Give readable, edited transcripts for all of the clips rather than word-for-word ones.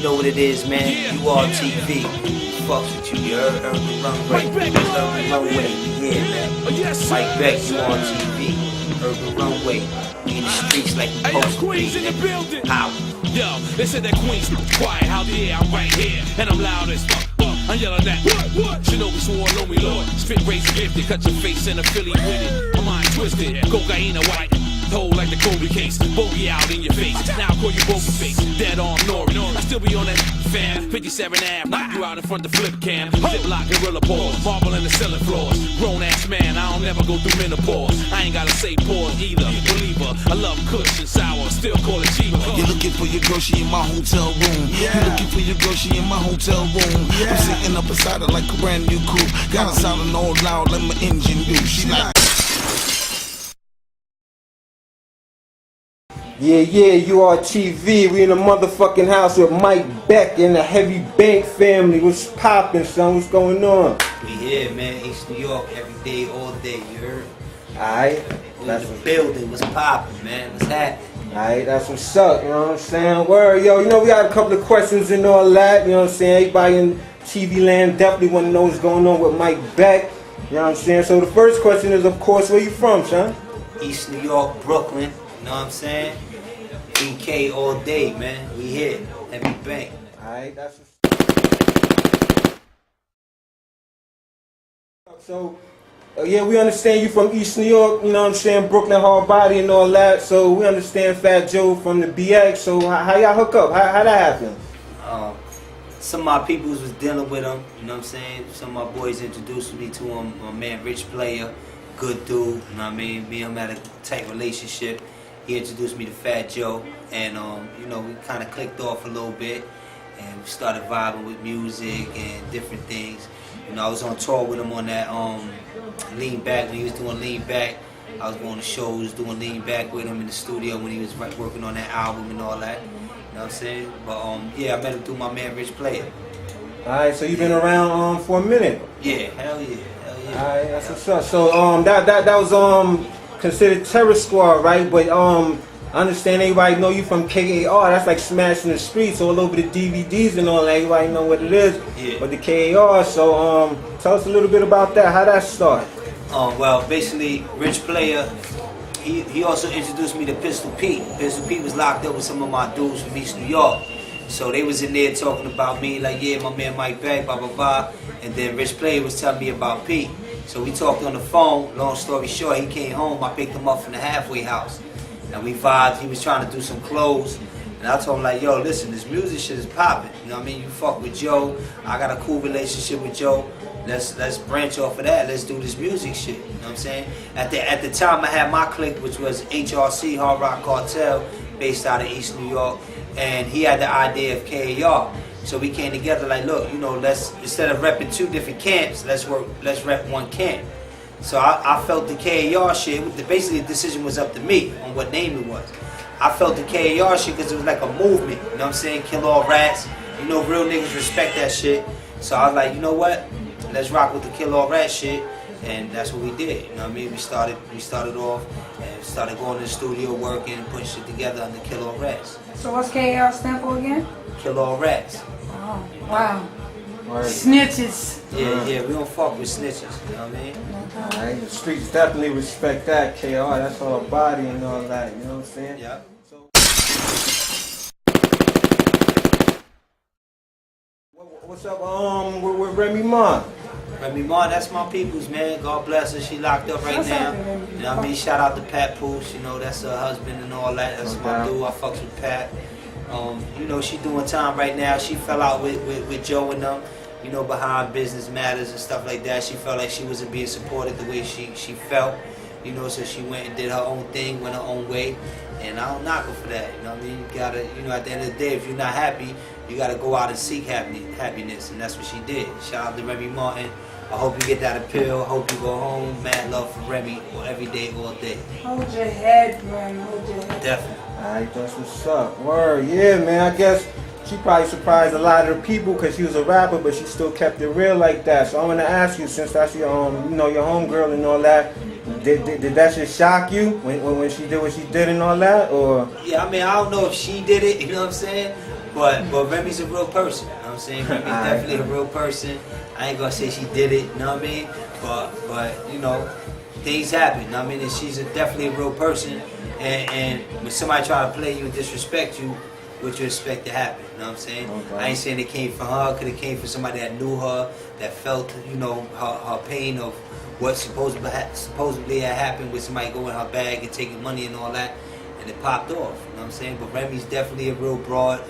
know what it is, man. You are TV. Fucks with you, you heard? Urban Runway. Urban Runway, yeah, man. Mike Beck, you on TV. Urban Runway. We in the streets like we supposed to be. Power. Yo, they said that Queen's quiet, how yeah, I'm right here, and I'm loud as fuck. I'm yelling at what? Shinobi swore on me, Lord. Spit race gifted, cut your face in a Philly with it. My mind twisted, cocaine and white. Hold like the Kobe case, bogey out in your face. Now I call you bogey face, dead on Nori. I still be on that fam, 57 Ave, knock you out in front the flip cam. Ziploc gorilla pause, marble in the cellar floors. Grown ass man, I don't never go through menopause. I ain't gotta say pause either, believer. I love kush and sour, still call it cheaper. You're looking for your girl, she in my hotel room. You're looking for your girl, she in my hotel room. I'm sitting up beside her like a brand new coupe. Got her sounding all loud like my engine do. She like. Yeah, you are TV. We in the motherfucking house with Mike Beck and the Heavy Bank family. What's poppin', son? What's going on? We here, man. East New York, every day, all day, you heard? Alright. That's the building. What's poppin', man? What's happening? Alright, that's what's up, you know what I'm saying? Word, yo, you know, we got a couple of questions and all that, you know what I'm saying? Everybody in TV land definitely want to know what's going on with Mike Beck, you know what I'm saying? So the first question is, of course, where you from, son? East New York, Brooklyn, you know what I'm saying? BK all day, man. We here. Heavy Bank. Alright, that's what's up. So, yeah, we understand you from East New York, you know what I'm saying? Brooklyn, hard body and all that. So we understand Fat Joe from the BX. So how y'all hook up? How that happen? Some of my peoples was dealing with him, you know what I'm saying? Some of my boys introduced me to him. My man, Rich Player, good dude, you know what I mean? Me and him had a tight relationship. He introduced me to Fat Joe, and you know, we kind of clicked off a little bit, and we started vibing with music and different things. You know, I was on tour with him on that Lean Back, when he was doing Lean Back. I was going to shows, doing Lean Back with him in the studio when he was working on that album and all that. You know what I'm saying? But yeah, I met him through my man Rich Player. Alright, so you've been around for a minute. Yeah, hell yeah, hell yeah. Alright, that's what's up. So that was considered Terror Squad, right? But I understand everybody know you from KAR. That's like Smashing the Streets all over the DVDs and all that. Everybody know what it is. Yeah. But the KAR. So tell us a little bit about that. How that started? Well, basically, Rich Player, he also introduced me to Pistol Pete. Pistol Pete was locked up with some of my dudes from East New York. So they was in there talking about me, like, yeah, my man Mike Beck, blah, blah, blah. And then Rich Player was telling me about Pete. So we talked on the phone. Long story short, he came home. I picked him up from the halfway house. And we vibed. He was trying to do some clothes. And I told him, like, yo, listen, this music shit is popping. You know what I mean? You fuck with Joe. I got a cool relationship with Joe. Let's branch off of that. Let's do this music shit. You know what I'm saying? At the time, I had my clique, which was HRC, Hard Rock Cartel, based out of East New York. And he had the idea of KAR. So we came together like, look, you know, let's, instead of repping two different camps, let's rep one camp. So I felt the KAR shit, basically the decision was up to me on what name it was. I felt the KAR shit because it was like a movement, you know what I'm saying? Kill all rats, you know, real niggas respect that shit. So I was like, you know what, let's rock with the kill all rats shit. And that's what we did, you know what I mean? We started off and started going to the studio working and putting shit together under Kill All Rats. So what's KAR stand for again? Kill All Rats. Oh, wow. Right. Snitches. Yeah, we don't fuck with snitches, you know what I mean? Alright, the streets definitely respect that, KR. That's all body and all that, you know what I'm saying? Yeah. So, what's up with Remy Ma? Remy Ma, that's my people's, man. God bless her. She locked up right now. You know what I mean? Shout out to Pat Pooch. You know, that's her husband and all that. That's my dude. I fucks with Pat. You know, she doing time right now. She fell out with Joe and them, you know, behind business matters and stuff like that. She felt like she wasn't being supported the way she felt, you know, so she went and did her own thing, went her own way. And I don't knock her for that, you know what I mean? You gotta, you know, at the end of the day, if you're not happy, you gotta go out and seek happiness, and that's what she did. Shout out to Remy Martin. I hope you get that appeal. I hope you go home. Mad love for Remy every day, all day. Hold your head, man. Hold your head. Definitely. Alright, that's what's up. Word, yeah, man. I guess she probably surprised a lot of the people because she was a rapper, but she still kept it real like that. So I want to ask you, since that's your, you know, your homegirl and all that, did that shit shock you when she did what she did and all that, or? Yeah, I mean, I don't know if she did it. You know what I'm saying? But Remy's a real person. You know what I'm saying? Remy's definitely a real person. I ain't gonna say she did it. You know what I mean? But you know, things happen. You know what I mean? And she's definitely a real person. And when somebody try to play you and disrespect you, what you expect to happen? You know what I'm saying? Okay. I ain't saying it came from her. Could have came from somebody that knew her, that felt, you know, her pain of what supposedly had happened with somebody going in her bag and taking money and all that, and it popped off. You know what I'm saying? But Remy's definitely a real broad.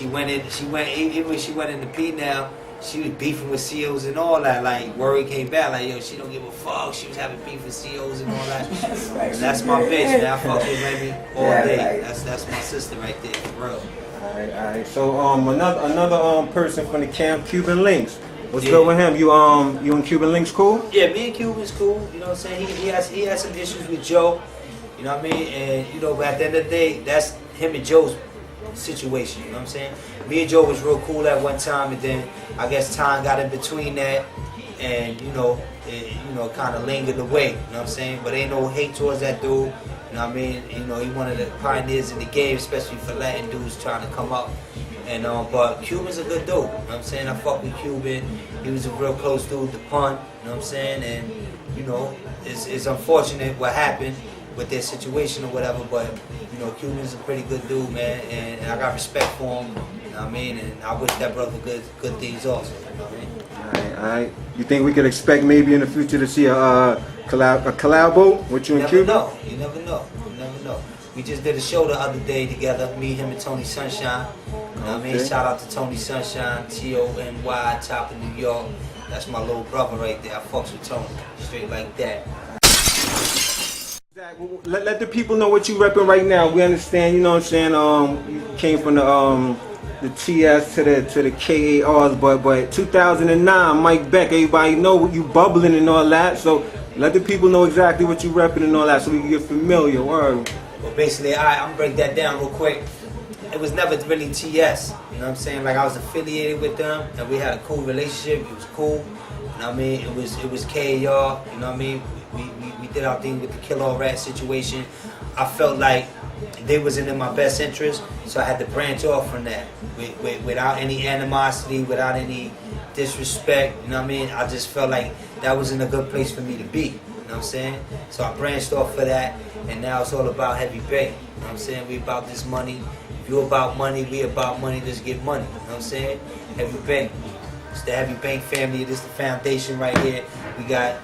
Even when she went in the P now, she was beefing with CEOs and all that. Like, word came back, like, yo, she don't give a fuck. She was having beef with CEOs and all that. That's my bitch, man. I fuck with Remy all day. That's my sister right there, for real. Alright. So another person from the camp, Cuban Links. What's good with him? You and Cuban Links cool? Yeah, me and Cuban's cool. You know what I'm saying? He has some issues with Joe. You know what I mean? And you know, but at the end of the day, that's him and Joe's situation. You know what I'm saying? Me and Joe was real cool at one time, and then I guess time got in between that, and you know, it kind of lingered away. You know what I'm saying? But ain't no hate towards that dude. You know what I mean? You know, he one of the pioneers in the game, especially for Latin dudes trying to come up. And but Cuban's a good dude. You know what I'm saying? I fuck with Cuban. He was a real close dude to Pun. You know what I'm saying? And you know, it's unfortunate what happened with their situation or whatever, but you know, Cuban's a pretty good dude, man, and I got respect for him. You know what I mean? And I wish that brother good things also. You know what I mean? All right. You think we could expect maybe in the future to see a collabo with you and Cuban? You never know. We just did a show the other day together, me, him, and Tony Sunshine. You know what I mean? Shout out to Tony Sunshine, Tony, top of New York. That's my little brother right there. I fucks with Tony, straight like that. Let the people know what you repping right now. We understand, you know what I'm saying. You came from the TS to the KARs, but 2009, Mike Beck. Everybody know you bubbling and all that. So let the people know exactly what you repping and all that, so we can get familiar. Word. Well, basically, I'm gonna break that down real quick. It was never really TS. You know what I'm saying? Like I was affiliated with them, and we had a cool relationship. It was cool. You know what I mean? It was KAR. You know what I mean? We did our thing with the Kill All Rat situation. I felt like they wasn't in my best interest, so I had to branch off from that without any animosity, without any disrespect. You know what I mean? I just felt like that wasn't a good place for me to be. You know what I'm saying? So I branched off for that, and now it's all about Heavy Bank. You know what I'm saying? We about this money. If you about money, we about money. Let's get money. You know what I'm saying? Heavy Bank. It's the Heavy Bank family. This is the foundation right here. We got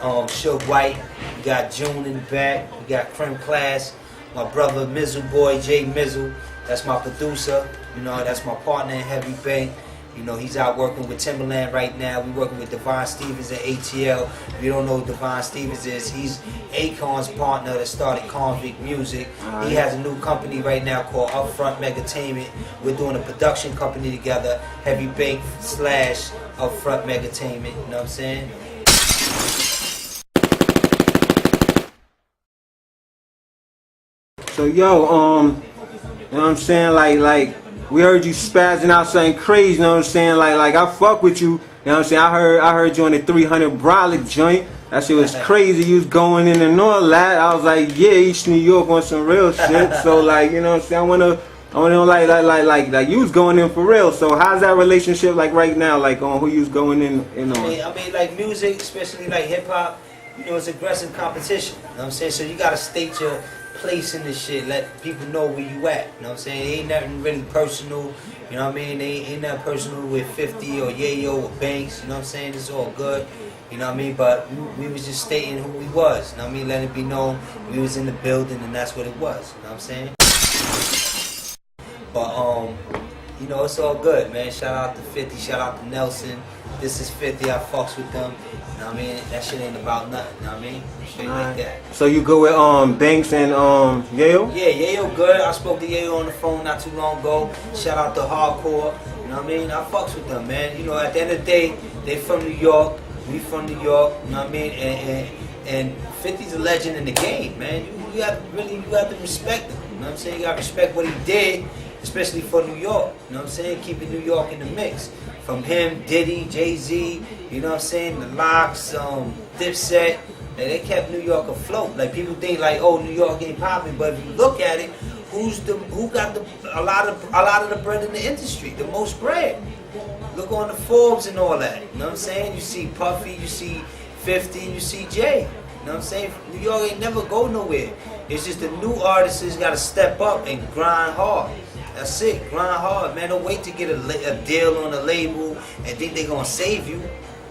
Suge White, we got June in the back, we got Creme Class, my brother Mizzle Boy, Jay Mizzle, that's my producer, you know, that's my partner in Heavy Bank. You know, he's out working with Timberland right now. We working with Devon Stevens at ATL. If you don't know who Devon Stevens is, he's Akon's partner that started Convict Music. He has a new company right now called Upfront Megatainment. We're doing a production company together, Heavy Bank / Upfront Megatainment, you know what I'm saying? So yo, you know what I'm saying? Like we heard you spazzing out something crazy, you know what I'm saying? Like I fuck with you, you know what I'm saying? I heard you on the 300 Brolic joint. That shit was crazy. You was going in and all that. I was like, yeah, East New York on some real shit. So like, you know what I'm saying? I wanna know like you was going in for real. So how's that relationship like right now? Like on who you was going in on? I mean like music, especially like hip hop, you know, it's aggressive competition. You know what I'm saying? So you gotta state your place in this shit, let people know where you at. You know what I'm saying? It ain't nothing really personal. You know what I mean? Ain't nothing personal with 50 or Yayo or Banks. You know what I'm saying? It's all good. You know what I mean? But we was just stating who we was. You know what I mean? Letting it be known we was in the building and that's what it was. You know what I'm saying? But you know, it's all good, man. Shout out to 50, shout out to Nelson. This is 50, I fucks with them. You know what I mean? That shit ain't about nothing, you know what I mean? Straight like that. So you go with Banks and Yayo? Yeah, Yayo good. I spoke to Yayo on the phone not too long ago. Shout out to Hardcore. You know what I mean? I fucks with them, man. You know, at the end of the day, they from New York. We from New York. You know what I mean? And 50's a legend in the game, man. You have to respect him. You know what I'm saying? You got to respect what he did, especially for New York. You know what I'm saying? Keeping New York in the mix. From him, Diddy, Jay-Z, you know what I'm saying? The Locks, Dipset. They kept New York afloat. Like people think like, oh, New York ain't popping, but if you look at it, who got a lot of the bread in the industry, the most bread. Look on the Forbes and all that. You know what I'm saying? You see Puffy, you see 50, you see Jay. You know what I'm saying? New York ain't never go nowhere. It's just the new artists got to step up and grind hard. That's it. Grind hard, man. Don't wait to get a deal on a label and think they gonna save you.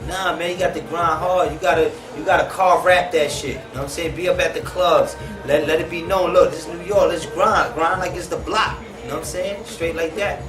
Nah, man, you got to grind hard. You gotta car rap that shit. You know what I'm saying? Be up at the clubs. Let it be known. Look, this is New York. Let's grind. Grind like it's the block. You know what I'm saying? Straight like that.